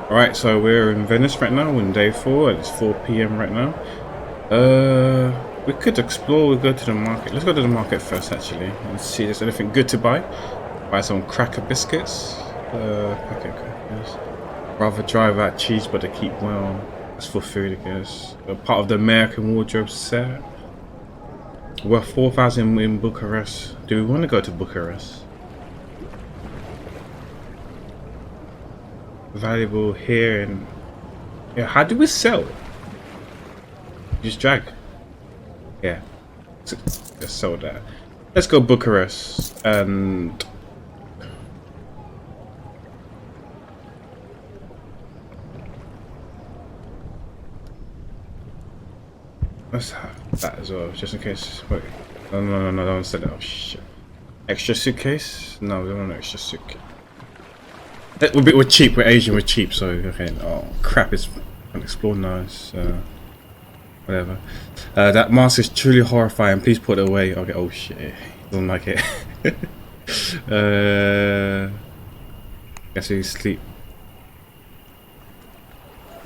Alright, so we're in Venice right now, on day 4, it's 4 p.m. right now. We could explore, we'll go to the market. Let's go to the market first, actually, and see if there's anything good to buy. Buy some cracker biscuits, packet crackers. Rather drive out cheese, but to keep well. That's for food, I guess. Part of the American wardrobe set. Worth 4,000 in Bucharest. Do we want to go to Bucharest? Valuable here and yeah. How do we sell? Just drag. Yeah. Let's sell that. Let's go Bucharest and let's have that as well, just in case. Wait. No, don't sell it. Oh shit. Extra suitcase? No, we don't want an extra suitcase. We're cheap, we're Asian, we're cheap, so okay. Oh crap, it's unexplored now, it's whatever. That mask is truly horrifying, please put it away. Okay, oh shit, doesn't like it. Guess he's asleep.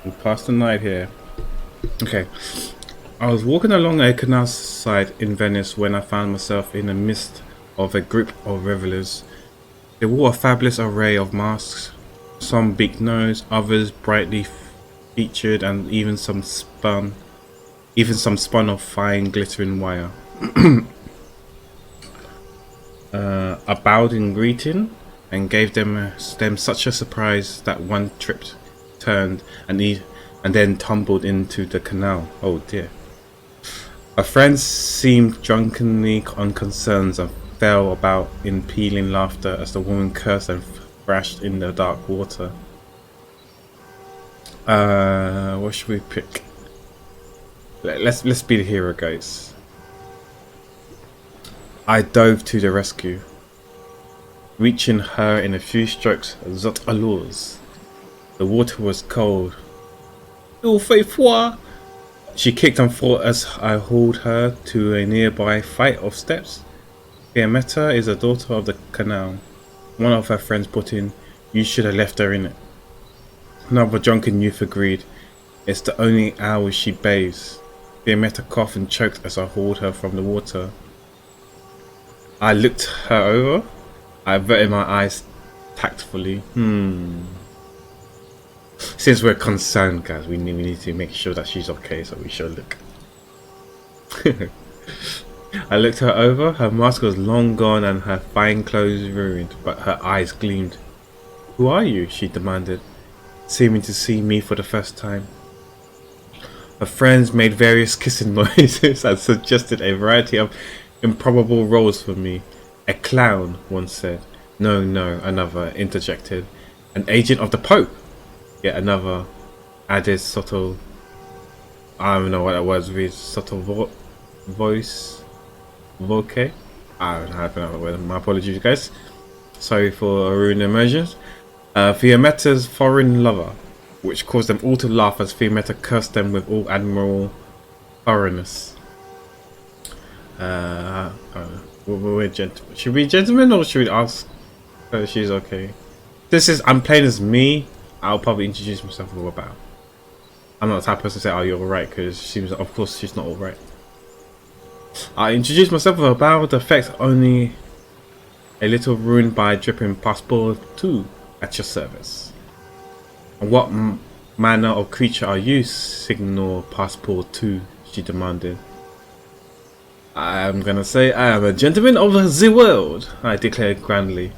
We'll pass the night here. Okay. I was walking along a canal side in Venice when I found myself in the midst of a group of revelers. They wore a fabulous array of masks, some beak-nosed, others brightly featured, and even some spun of fine glittering wire. I bowed in greeting and gave them such a surprise that one tripped, turned, and then tumbled into the canal. Oh dear. Our friends seemed drunkenly unconcerned and fell about in pealing laughter as the woman cursed and thrashed in the dark water. What should we pick? Let's be the hero, guys. I dove to the rescue, reaching her in a few strokes. Zot allures. The water was cold. Il fait froid. She kicked and fought as I hauled her to a nearby flight of steps. Fiammetta is a daughter of the canal. One of her friends put in, "You should have left her in it." Another drunken youth agreed, "It's the only hour she bathes." Fiammetta coughed and choked as I hauled her from the water. I looked her over. I averted my eyes tactfully. Since we're concerned, guys, we need to make sure that she's okay, so we should look. I looked her over. Her mask was long gone and her fine clothes ruined, but her eyes gleamed. "Who are you?" she demanded, seeming to see me for the first time. Her friends made various kissing noises and suggested a variety of improbable roles for me. "A clown," one said. No, another interjected. "An agent of the Pope," yet another added subtle. I don't know what that was. With subtle voice. Voke? I don't know how to pronounce that word. My apologies, guys. Sorry for ruining immersions. Fiammetta's foreign lover, which caused them all to laugh as Fiammetta cursed them with all admirable thoroughness. I don't know. We're gentlemen. Should we be gentlemen or should we ask her if she's okay? I'm playing as me. I'll probably introduce myself with a bow. I'm not the type of person to say, "Oh, you're alright," because of course she's not alright. I introduced myself with a bow, the effect only a little ruined by dripping passport 2 at your service. "And what manner of creature are you, Signor Passport 2? She demanded. "I'm gonna say I am a gentleman of the world," I declared grandly.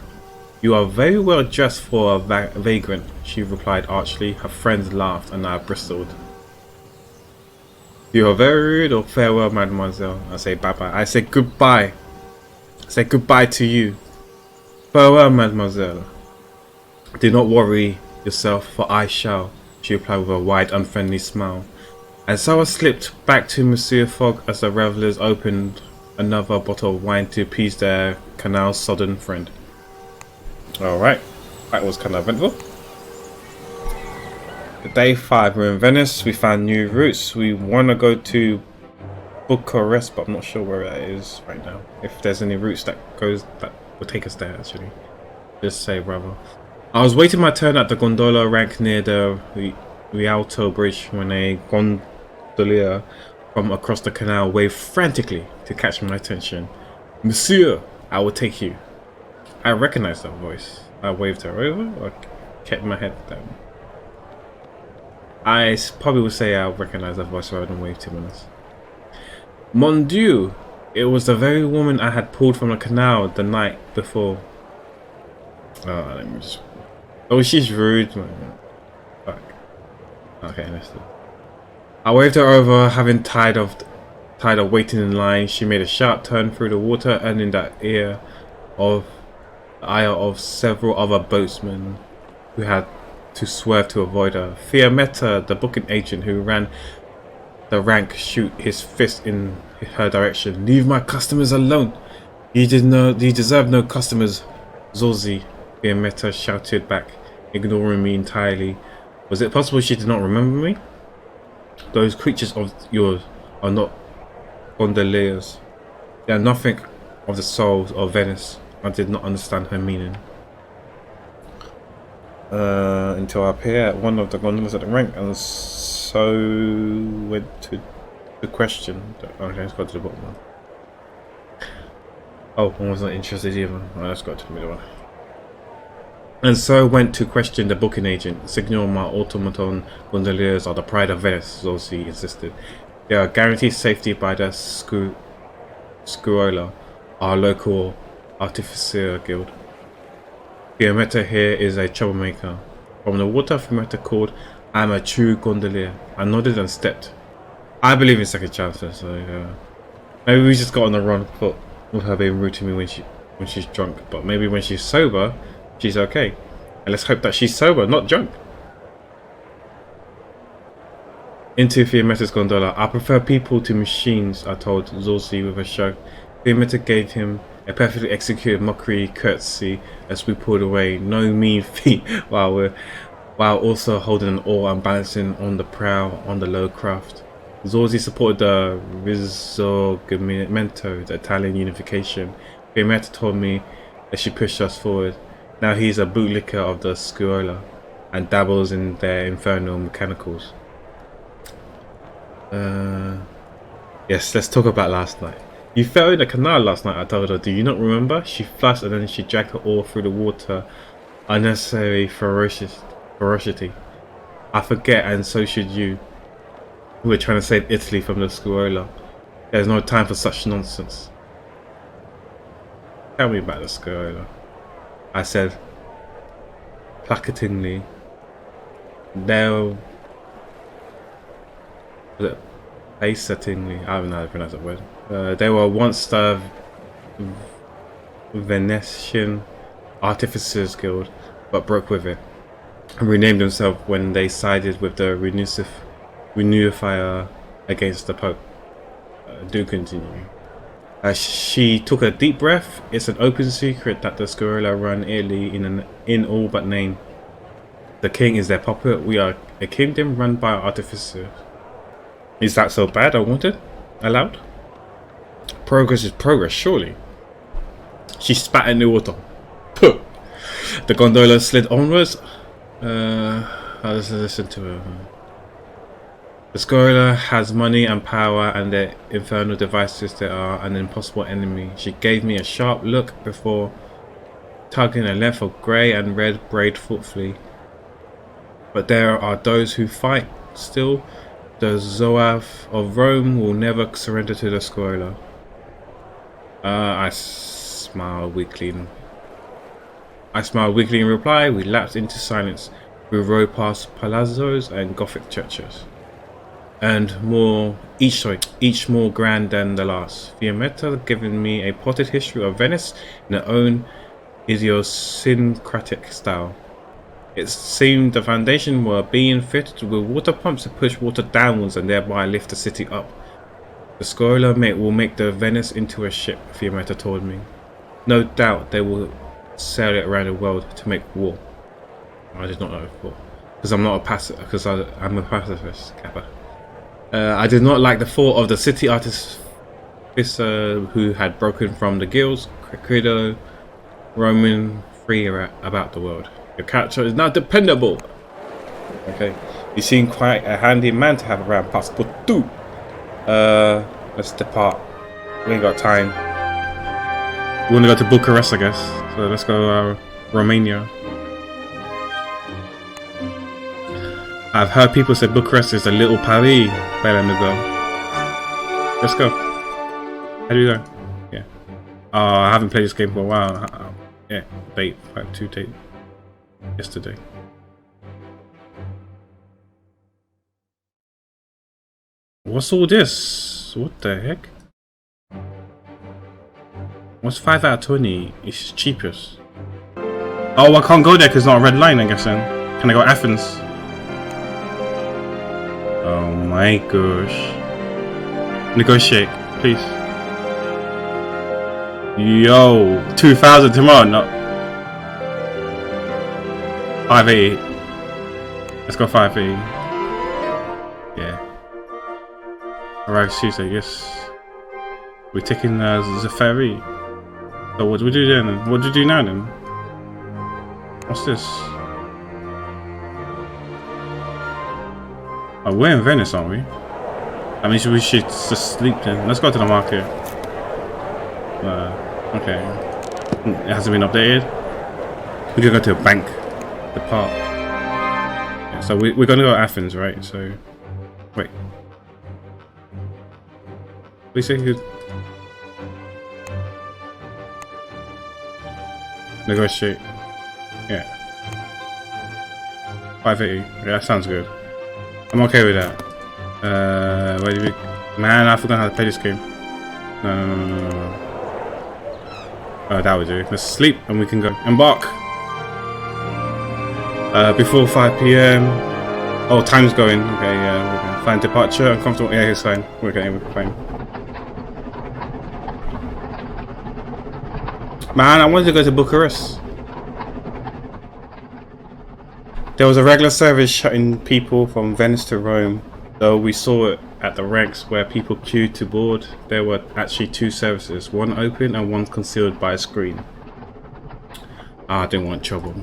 "You are very well dressed for a vagrant," she replied archly. Her friends laughed and I bristled. "You are very rude," or "Farewell, mademoiselle." I say bye-bye. I say goodbye. I say goodbye to you. "Farewell, mademoiselle." "Do not worry yourself, for I shall," she replied with a wide, unfriendly smile. And so I slipped back to Monsieur Fogg as the revellers opened another bottle of wine to appease their canal-sodden friend. Alright, that was kind of eventful. Day 5, we're in Venice. We found new routes. We want to go to Bucharest, but I'm not sure where that is right now. If there's any routes that will take us there, actually. Just say, brother. I was waiting my turn at the gondola rank near the Rialto Bridge when a gondolier from across the canal waved frantically to catch my attention. Monsieur, I will take you. I recognized that voice. I waved her over or kept my head down. I probably would say I recognized that voice rather than wave, to be honest. Mon Dieu! It was the very woman I had pulled from the canal the night before. Oh, let me just... Oh, she's rude. Fuck. Okay, let's do it. I waved her over, having tired of waiting in line. She made a sharp turn through the water, and in the eye of several other boatsmen who had to swerve to avoid her. Fiametta, the booking agent who ran the rank, shoot his fist in her direction. Leave my customers alone! You deserve no customers, Zorzi, Fiametta shouted back, ignoring me entirely. Was it possible she did not remember me? Those creatures of yours are not gondoliers. They are nothing of the souls of Venice. I did not understand her meaning. Until I appear at one of the gondolas at the rank, and so went to the question. Okay, let's go to the bottom one. Oh, one was not interested either. Oh, let's go to the middle one. And so went to question the booking agent. Signor, my automaton gondoliers are the pride of Venice, Zorzi insisted. They are guaranteed safety by the Scuola, our local artificer guild. Fiametta here is a troublemaker. From the water, Fiametta called, I am a true gondolier. I nodded and stepped. I believe in second chances, so maybe we just got on the wrong foot with her being rude to me when she's drunk. But maybe when she's sober, she's okay. And let's hope that she's sober, not drunk. Into Fiametta's gondola. I prefer people to machines, I told Zorzi with a shrug. Fiametta gave him a perfectly executed mockery curtsy as we pulled away. No mean feat while also holding an oar and balancing on the prow on the low craft. Zorzi supported the Risorgimento, the Italian unification. Fiametta told me as she pushed us forward. Now he's a bootlicker of the Scuola and dabbles in their infernal mechanicals. Yes, let's talk about last night. You fell in the canal last night, I told her. Do you not remember? She flushed and then she dragged her oar through the water. Unnecessary ferocity. I forget, and so should you. We're trying to save Italy from the Scuola. There's no time for such nonsense. Tell me about the Scuola, I said, placatingly. Placatingly, I don't know how to pronounce that word. They were once the Venetian Artificers Guild, but broke with it, and renamed themselves when they sided with the Reunifier against the Pope. Do continue. She took a deep breath. It's an open secret that the Scuola run Italy in all but name. The king is their puppet. We are a kingdom run by artificers. Is that so bad? I wanted aloud. Progress is progress, surely. She spat in the water. Puh. The gondola slid onwards. Let's listen to her. The Scuola has money and power, and their infernal devices they are an impossible enemy. She gave me a sharp look before tugging a length of grey and red braid thoughtfully. But there are those who fight still. The Zouave of Rome will never surrender to the Scuola. I smiled weakly in reply. We lapsed into silence. We rode past palazzos and Gothic churches, and each more grand than the last. Fiametta giving me a potted history of Venice in her own idiosyncratic style. It seemed the foundation were being fitted with water pumps to push water downwards and thereby lift the city up. The Scuola will make the Venice into a ship, Fiametta told me. No doubt they will sail it around the world to make war. I did not know before, because I'm a pacifist, Kappa. I did not like the thought of the city artificer who had broken from the guilds, credo, roaming free about the world. Your character is now dependable. Okay. You seem quite a handy man to have around. Passport 2. Let's depart. We ain't got time. We want to go to Bucharest, I guess. So let's go Romania. I've heard people say Bucharest is a little Paris. Where let me go. Let's go. How do you go? Yeah. I haven't played this game for a while. Yeah. Date 5/2 date. Yesterday. What's all this? What the heck? What's 5 out of 20? It's cheapest. Oh, I can't go there because it's not a red line, I guess then. Can I go Athens? Oh my gosh. Negotiate, please. Yo, 2,000 tomorrow, no. 580. Let's go 580. Yeah. Alright, Tuesday, yes. We're taking the ferry. So what do we do then? What do we do now then? What's this? Oh, we're in Venice, aren't we? I mean, we should just sleep then. Let's go to the market. Okay. It hasn't been updated. We're gonna go to a bank. The park. Yeah, so we're gonna go to Athens, right? So, wait. We say who? Negotiate. Yeah. 580. Yeah, that sounds good. I'm okay with that. Where do we? Man, I forgot how to play this game. No. Oh, that would do. Let's sleep and we can go. Embark. Before 5 PM. Oh, time's going. Okay, yeah. We're gonna find departure. Uncomfortable. Yeah, it's fine. We're fine. Man, I wanted to go to Bucharest. There was a regular service shutting people from Venice to Rome. Though we saw it at the regs where people queued to board, there were actually 2 services, one open and one concealed by a screen. I didn't want trouble.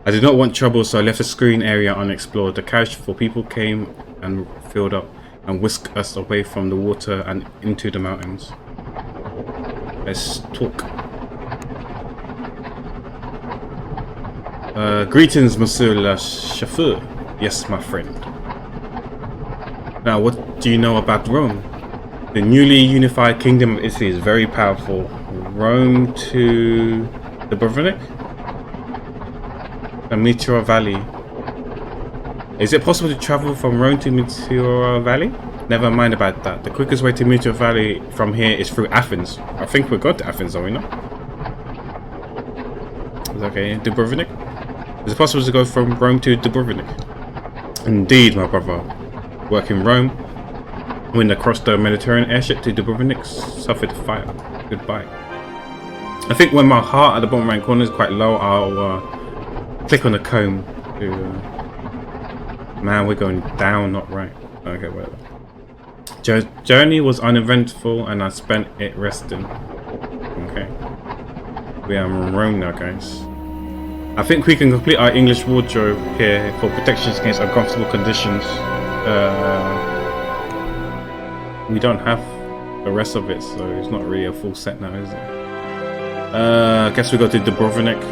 I did not want trouble, so I left the screen area unexplored. The carriage for people came and filled up and whisked us away from the water and into the mountains. Let's talk. Greetings, Monsieur le Chauffeur. Yes, my friend. Now, what do you know about Rome? The newly unified Kingdom of Italy is very powerful. Rome to Dubrovnik? The Meteor Valley. Is it possible to travel from Rome to Meteor Valley? Never mind about that. The quickest way to Meteor Valley from here is through Athens. I think we're going to Athens, are we not? Is that okay? Dubrovnik? Is it possible to go from Rome to Dubrovnik? Indeed, my brother. Work in Rome. When across the Mediterranean airship to Dubrovnik suffered fire. Goodbye. I think when my heart at the bottom right corner is quite low, I'll click on the comb. Man, we're going down, not right. Okay, whatever. Journey was uneventful and I spent it resting. Okay. We are in Rome now, guys. I think we can complete our English wardrobe here for protections against uncomfortable conditions. We don't have the rest of it, so it's not really a full set now, is it? I guess we go to Dubrovnik.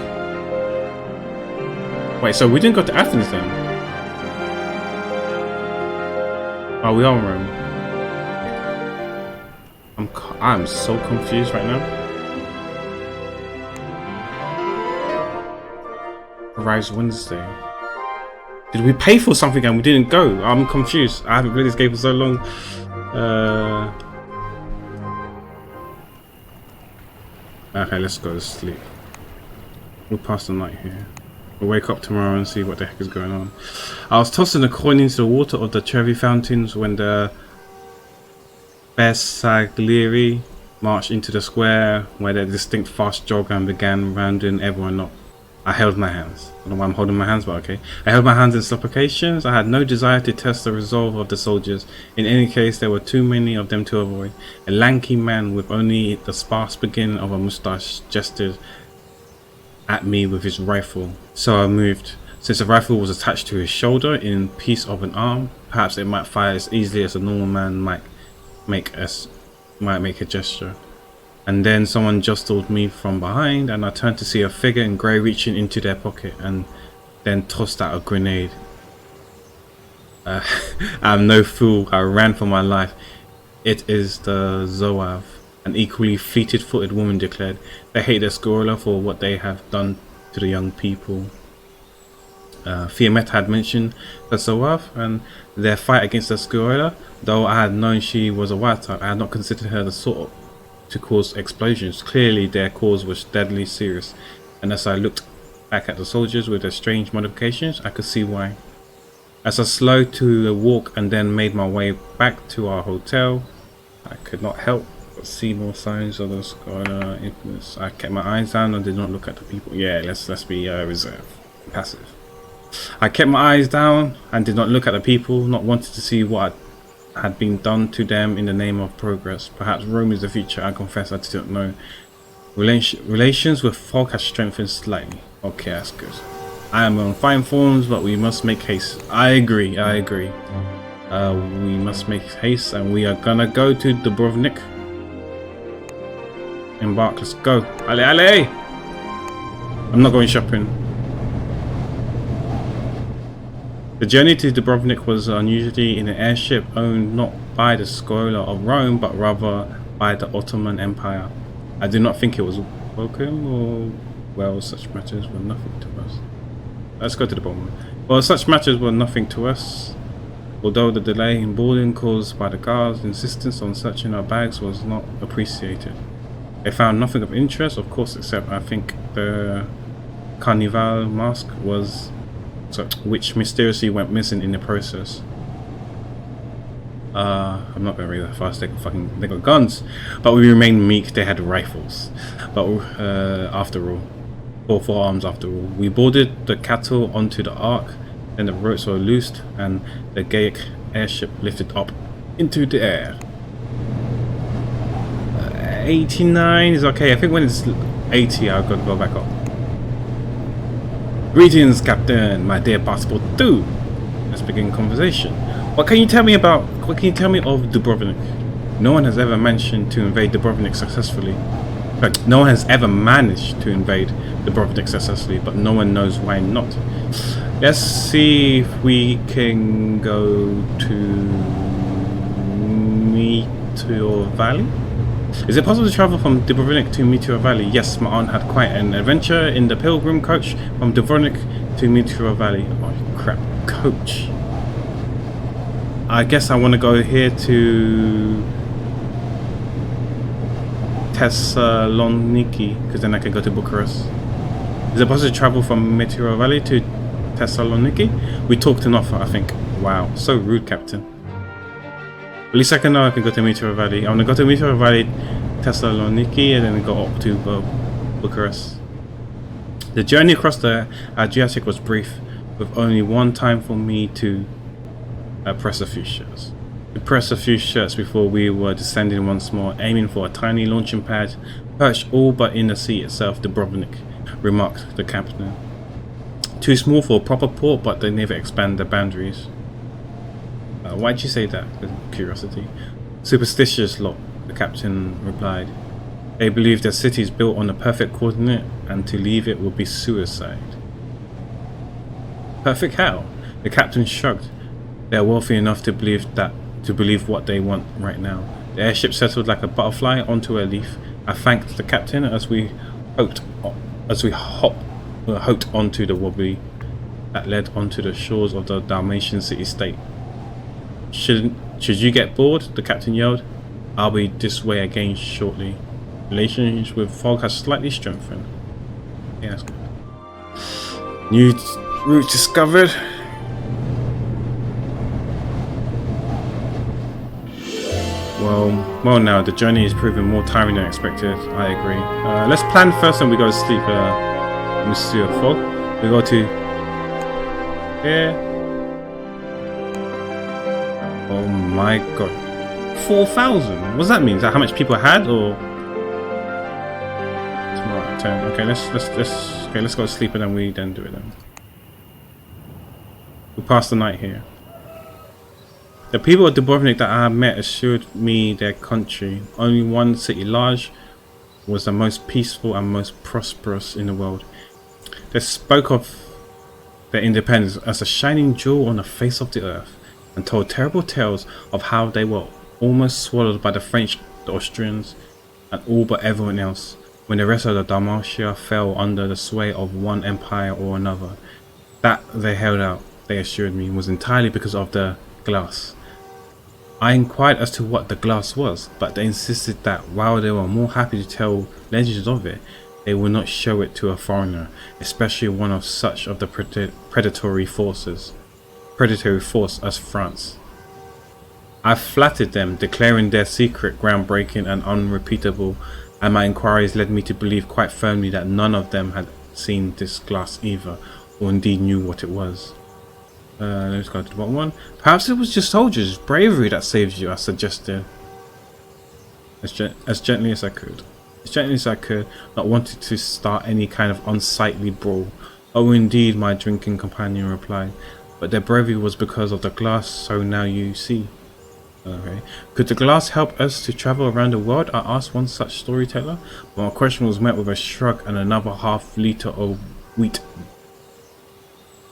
Wait, so we didn't go to Athens then? Oh, we are in Rome. I'm so confused right now. Arrives Wednesday. Did we pay for something and we didn't go? I'm confused. I haven't played this game for so long. Okay, let's go to sleep. We'll pass the night here. We'll wake up tomorrow and see what the heck is going on. I was tossing a coin into the water of the Trevi fountains when the Bersaglieri marched into the square where their distinct fast jog and began rounding everyone up. I held my hands. I don't know why I'm holding my hands, but okay. I held my hands in supplications. I had no desire to test the resolve of the soldiers. In any case, there were too many of them to avoid. A lanky man with only the sparse beginning of a moustache gestured at me with his rifle. So I moved. Since the rifle was attached to his shoulder in piece of an arm, perhaps it might fire as easily as a normal man might make a gesture. And then someone jostled me from behind, and I turned to see a figure in grey reaching into their pocket and then tossed out a grenade. I'm no fool. I ran for my life. It is the Zoav, an equally fleet-footed woman declared. They hate the Scorla for what they have done to the young people. Fiamet had mentioned the Zoav and their fight against the Scorla. Though I had known she was a white type, I had not considered her the sort to cause explosions. Clearly their cause was deadly serious, and as I looked back at the soldiers with their strange modifications, I could see why. As I slowed to a walk and then made my way back to our hotel, I could not help but see more signs of the Scorla influence. I kept my eyes down and did not look at the people. Yeah, let's be reserved, passive. I kept my eyes down and did not look at the people, not wanting to see what had been done to them in the name of progress. Perhaps Rome is the future. I confess I did not know. Relations with folk has strengthened slightly. Okay, that's good. I am on fine forms, but we must make haste. I agree. We must make haste, and we are gonna go to Dubrovnik. Embark, let's go. Ale, ale! I'm not going shopping. The journey to Dubrovnik was unusually in an airship owned not by the Scorla of Rome, but rather by the Ottoman Empire. I do not think it was welcome, or, well, such matters were nothing to us. Let's go to the bottom. Well, such matters were nothing to us, although the delay in boarding caused by the guards' insistence on searching our bags was not appreciated. They found nothing of interest, of course, except I think the Carnival mask was... which mysteriously went missing in the process. I'm not gonna read that fast. They got guns, but we remained meek. They had rifles, but after all, or forearms after all. We boarded the cattle onto the ark, then the ropes were loosed, and the Gaic airship lifted up into the air. 89 is okay. I think when it's 80, I've got to go back up. Greetings, Captain, my dear passport too. Let's begin conversation. What can you tell me of Dubrovnik? No one has ever managed to invade Dubrovnik successfully. No one has ever managed to invade Dubrovnik successfully, but no one knows why not. Let's see if we can go to Meteor Valley. Is it possible to travel from Dubrovnik to Meteor Valley? Yes, my aunt had quite an adventure in the pilgrim coach from Dubrovnik to Meteor Valley. Oh crap, coach. I guess I want to go here to Thessaloniki, because then I can go to Bucharest. Is it possible to travel from Meteor Valley to Thessaloniki? We talked enough, I think. Wow, so rude, Captain. At least I can know I can go to Meteor Valley. I want to go to Meteor Valley, Thessaloniki, and then go up to Bucharest. The journey across the Adriatic was brief, with only one time for me to press a few shirts. We pressed a few shirts before we were descending once more, aiming for a tiny launching pad perched all but in the sea itself. Dubrovnik, remarked the captain. Too small for a proper port, but they never expand their boundaries. Why'd you say that? With curiosity. Superstitious lot, the captain replied. They believe their city is built on a perfect coordinate, and to leave it would be suicide. Perfect how? The captain shrugged. They are wealthy enough to believe what they want right now. The airship settled like a butterfly onto a leaf. I thanked the captain as we hopped onto the wobbly that led onto the shores of the Dalmatian city-state. Should you get bored? The captain yelled. I'll be this way again shortly. Relations with fog has slightly strengthened. Yeah, that's good. New route discovered. Well now, the journey is proving more tiring than expected. I agree. Let's plan first and we go to sleep, Monsieur Fogg. We go to here. Oh my god. 4,000? What does that mean? Is that how much people had, or? Tomorrow at 10. Okay, let's Okay, let's go to sleep and then we then do it then. We passed the night here. The people of Dubrovnik that I had met assured me their country, only one city large, was the most peaceful and most prosperous in the world. They spoke of their independence as a shining jewel on the face of the earth, and told terrible tales of how they were almost swallowed by the French, the Austrians, and all but everyone else, when the rest of the Dalmatia fell under the sway of one empire or another. That they held out, they assured me, was entirely because of the glass. I inquired as to what the glass was, but they insisted that while they were more happy to tell legends of it, they would not show it to a foreigner, especially one of such of the predatory force as France. I flattered them, declaring their secret groundbreaking and unrepeatable, and my inquiries led me to believe quite firmly that none of them had seen this glass either, or indeed knew what it was. Let's go to the bottom one. Perhaps it was just soldiers' bravery that saved you, I suggested. As gently as I could. As gently as I could, not wanting to start any kind of unsightly brawl. Oh, indeed, my drinking companion replied. But their bravery was because of the glass, so now you see. Okay. Could the glass help us to travel around the world? I asked one such storyteller. But my question was met with a shrug and another half-liter of wheat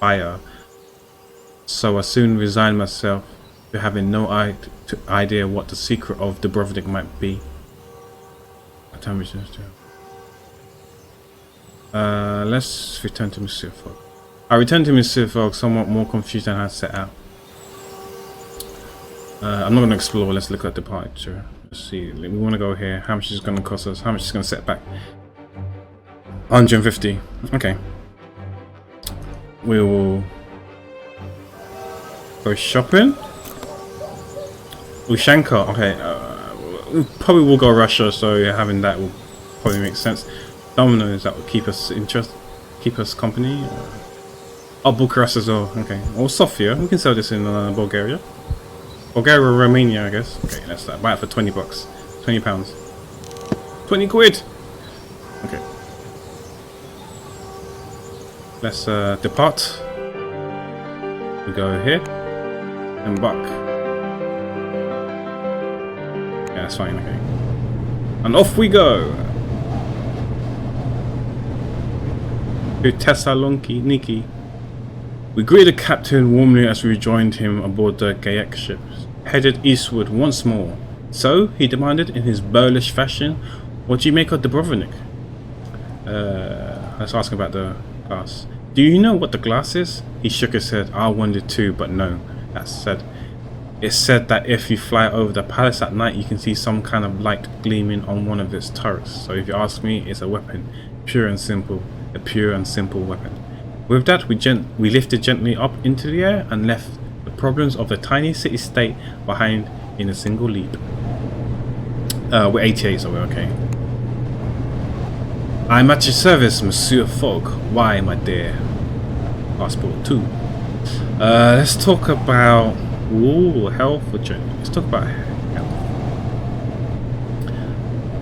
fire. So I soon resigned myself to having no idea what the secret of Dubrovnik might be. Let's return to Monsieur Fogg. I returned to Monsieur Fogg somewhat more confused than I had set out. I'm not going to explore, let's look at departure. Let's see, we want to go here. How much is it going to cost us? How much is it going to set back? 150. Okay. We will go shopping. Ushanka. Okay. We probably will go Russia, so having that will probably make sense. Dominoes, that will keep us company. Oh, Bucharest as well. Okay. Or Sofia. We can sell this in Bulgaria. Bulgaria or Romania, I guess. Okay, let's buy it for 20 bucks. 20 pounds. 20 quid! Okay. Let's depart. We go here. Embark. Yeah, that's fine, okay. And off we go! To Thessaloniki. We greeted the captain warmly as we rejoined him aboard the Gayak ship, headed eastward once more. So, he demanded in his boorish fashion, what do you make of Dubrovnik? Let's ask him about the glass. Do you know what the glass is? He shook his head. I wondered too, but no. It's said that if you fly over the palace at night, you can see some kind of light gleaming on one of its turrets. So if you ask me, it's a weapon. Pure and simple. A pure and simple weapon. With that, we lifted gently up into the air and left the problems of the tiny city-state behind in a single leap. We're 88, so we're okay. I'm at your service, Monsieur Fogg. Why, my dear? Passport 2. Let's talk about health or journey. Let's talk about health.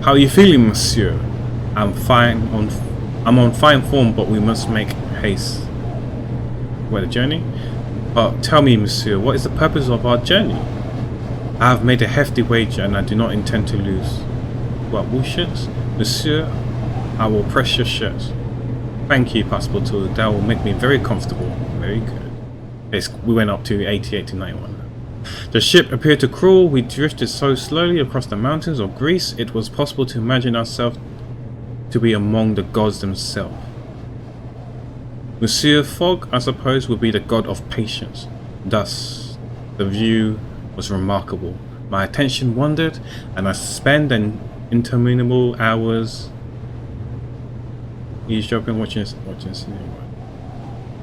How are you feeling, Monsieur? I'm on fine form, but we must make haste. Where the journey? But tell me, Monsieur, what is the purpose of our journey? I have made a hefty wager and I do not intend to lose. What, bullshit? Monsieur, I will press your shirt. Thank you, Passport 2. That will make me very comfortable. Very good. We went up to 88 to 91. The ship appeared to crawl. We drifted so slowly across the mountains of Greece, it was possible to imagine ourselves to be among the gods themselves. Monsieur Fogg, I suppose, would be the god of patience. Thus, the view was remarkable. My attention wandered, and I spent an interminable hours eavesdropping, watching scenery.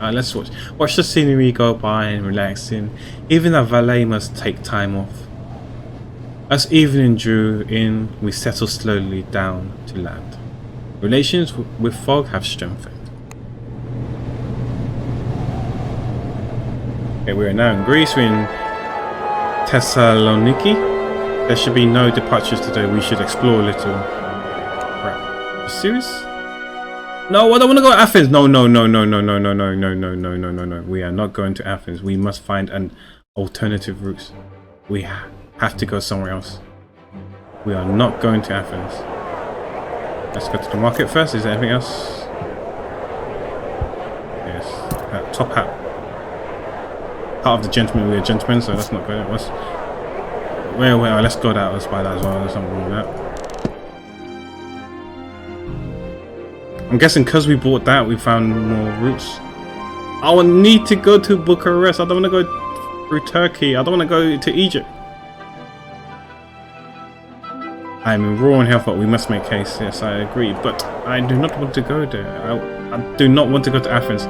Let's watch the scenery go by and relaxing. Even the valet must take time off. As evening drew in, we settled slowly down to land. Relations with Fogg have strengthened. Okay, we are now in Greece. We're in Thessaloniki. There should be no departures today. We should explore a little. Right. Are you serious? No, I don't want to go to Athens. No, no, no, no, no, no, no, no, no, no, no, no, no, no. We are not going to Athens. We must find an alternative route. We have to go somewhere else. We are not going to Athens. Let's go to the market first. Is there anything else? Yes. Top hat. Part of the gentleman. We're gentlemen, so that's not good. What's... Where? Let's go that. Let's buy that as well. There's something wrong with that. I'm guessing because we bought that, we found more routes. I will need to go to Bucharest. I don't want to go through Turkey. I don't want to go to Egypt. I'm in raw and health, but we must make haste. Yes, I agree. But I do not want to go there. I do not want to go to Athens.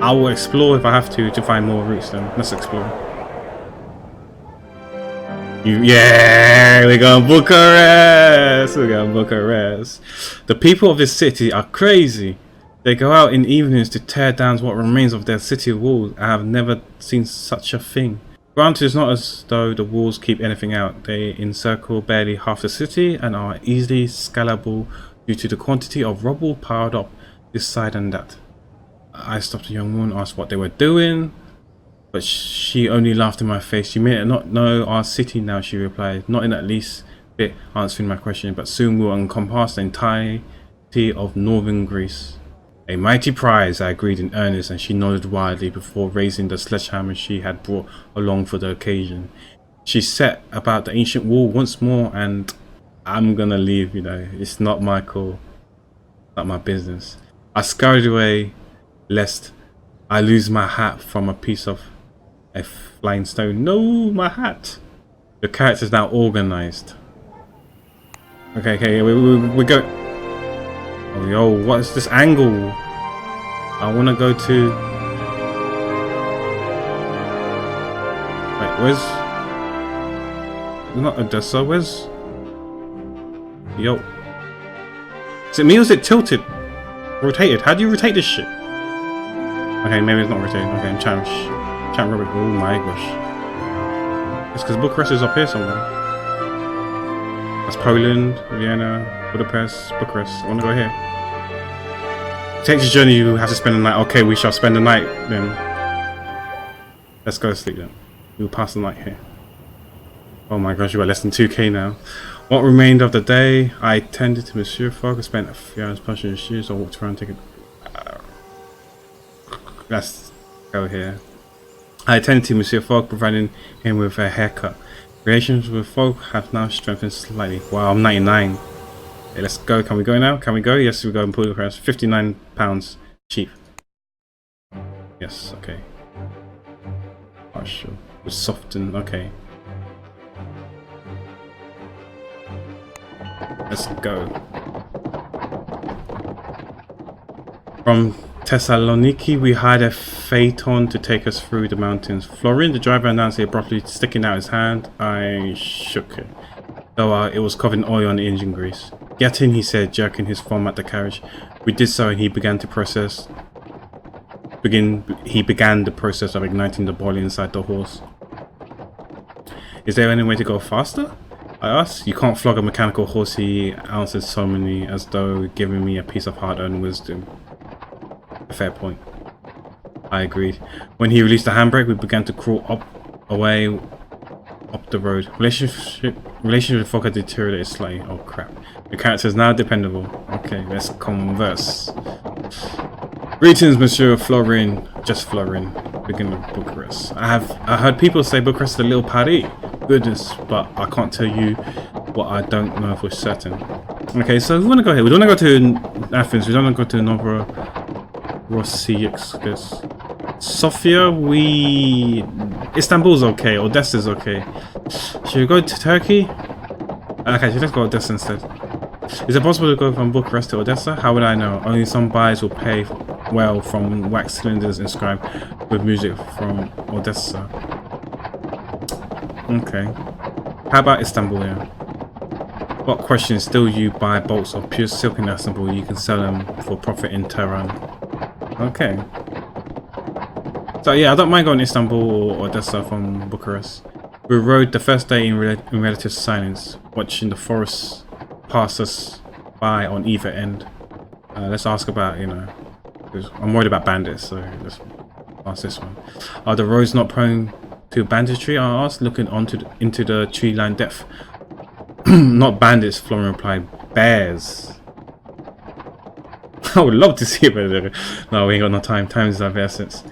I will explore if I have to find more routes. Then let's explore. Yeah, we're going Bucharest. We're going Bucharest. The people of this city are crazy. They go out in evenings to tear down what remains of their city walls. I have never seen such a thing. Granted, it's not as though the walls keep anything out. They encircle barely half the city and are easily scalable due to the quantity of rubble piled up this side and that. I stopped the young woman, asked what they were doing, but she only laughed in my face. You may not know our city now, she replied, not in at least bit answering my question, but soon we'll encompass the entirety of northern Greece. A mighty prize, I agreed in earnest, and she nodded wildly before raising the sledgehammer she had brought along for the occasion. She set about the ancient wall once more, and I'm gonna leave, you know, it's not my call, not my business. I scurried away, lest I lose my hat from a piece of a flying stone. No, my hat! The character's now organized. Okay, we go. Oh, yo, what is this angle? I want to go to... Wait, where's... Not Odessa, where's... Yo. Is it me or is it tilted? Rotated? How do you rotate this shit? Okay, maybe it's not rotated. Okay, I'm trying to rub it. Oh my gosh. It's because Bucharest is up here somewhere. That's Poland, Vienna, Budapest, Bucharest. I want to go here. It takes a journey, you have to spend the night. Okay, we shall spend the night then. Let's go to sleep then. We'll pass the night here. Oh my gosh, you got less than 2k now. What remained of the day, I tended to Monsieur Fogg. I spent a few hours punching his shoes. I walked around taking... Let's go here. I attended to Monsieur Fogg, providing him with a haircut. Relations with Fogg have now strengthened slightly. Wow, I'm 99. Okay, let's go. Can we go now? Can we go? Yes, we go and pull the price. £59 cheap. Yes, okay. Partial. With soften. Okay. Let's go. From Thessaloniki, we hired a phaeton to take us through the mountains. Florin, the driver, announced abruptly, sticking out his hand. I shook it, though it was covered in oil and engine grease. Get in, he said, jerking his thumb at the carriage. We did so, and he began the process of igniting the boiler inside the horse. Is there any way to go faster? I asked. You can't flog a mechanical horse, he answered solemnly, as though giving me a piece of hard-earned wisdom. A fair point. I agreed. When he released the handbrake, we began to crawl up the road. Relationship with Fogg had deteriorated slightly. Oh crap. The character is now dependable. Okay, let's converse. Greetings, Monsieur Florin. Just Florin. Beginning of Bucharest. I heard people say Bucharest is a little Paris. Goodness, but I can't tell you what I don't know for certain. Okay, so we want to go here. We don't want to go to Athens. We don't want to go to Novorossiysk. Sofia, Istanbul's okay. Odessa's okay. Should we go to Turkey? Okay, so let's go to Odessa instead. Is it possible to go from Bucharest to Odessa? How would I know? Only some buyers will pay well from wax cylinders inscribed with music from Odessa. Okay. How about Istanbul here? What question is, still you buy bolts of pure silk in Istanbul, you can sell them for profit in Tehran. Okay. So yeah, I don't mind going to Istanbul or Odessa from Bucharest. We rode the first day in relative silence, watching the forests pass us by on either end. Let's ask about, 'cause I'm worried about bandits, so let's ask this one. Are the roads not prone to banditry? I asked, looking into the tree-lined depth. Not bandits, Florin replied. Bears. I would love to see a bear. No, we ain't got no time. Time is of essence.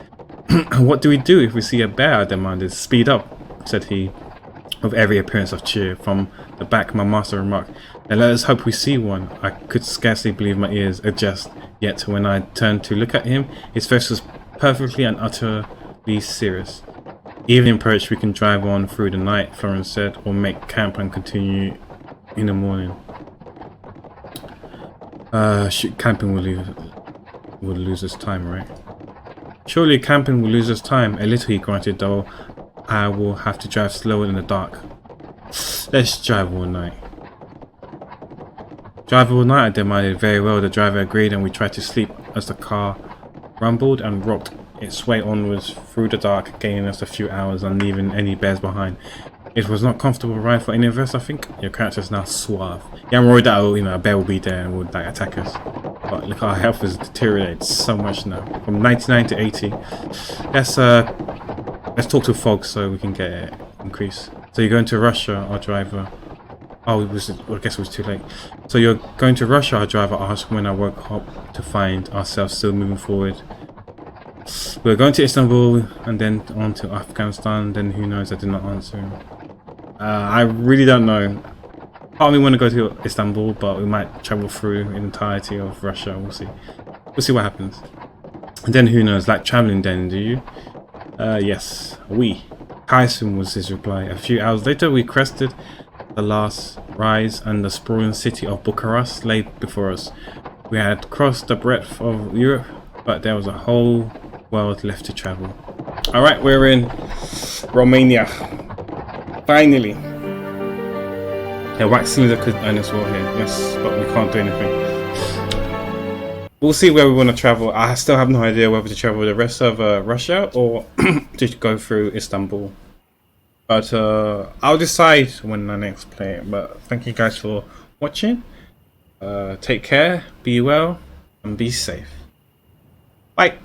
What do we do if we see a bear? I demanded. Speed up, said he, with every appearance of cheer. From the back, my master remarked, "Now let us hope we see one." I could scarcely believe my ears. A jest. Yet when I turned to look at him, his face was perfectly and utterly serious. Evening approached. We can drive on through the night, Florin said, or make camp and continue in the morning. Camping will lose us time, right? Surely camping will lose us time. A little, he granted, though I will have to drive slower in the dark. Let's drive all night. Drive all night, I demanded. Very well, the driver agreed, and we tried to sleep as the car rumbled and rocked its way onwards through the dark, gaining us a few hours and leaving any bears behind. It was not a comfortable ride for any of us, I think. Your character is now suave. Yeah, I'm worried that a bear will be there and would attack us. But look, our health has deteriorated so much now, from 99 to 80. Let's talk to Fog so we can get it increase. So you're going to Russia, our driver. Oh, I guess it was too late. So you're going to Russia, our driver asked when I woke up to find ourselves still moving forward. We're going to Istanbul and then on to Afghanistan. Then who knows? I did not answer him. I really don't know. Part of me want to go to Istanbul, but we might travel through the entirety of Russia. We'll see. We'll see what happens. And then who knows? Like traveling then, do you? Yes. We. Kaisun was his reply. A few hours later, we crested the last rise and the sprawling city of Bucharest lay before us. We had crossed the breadth of Europe, but there was a whole world left to travel. Alright, we're in Romania. Finally. Yeah, Wax Cylinder could earn us well here. Yes, but we can't do anything. We'll see where we want to travel. I still have no idea whether to travel the rest of Russia or just go through Istanbul. But I'll decide when I next play it. But thank you guys for watching. Take care, be well, and be safe. Bye.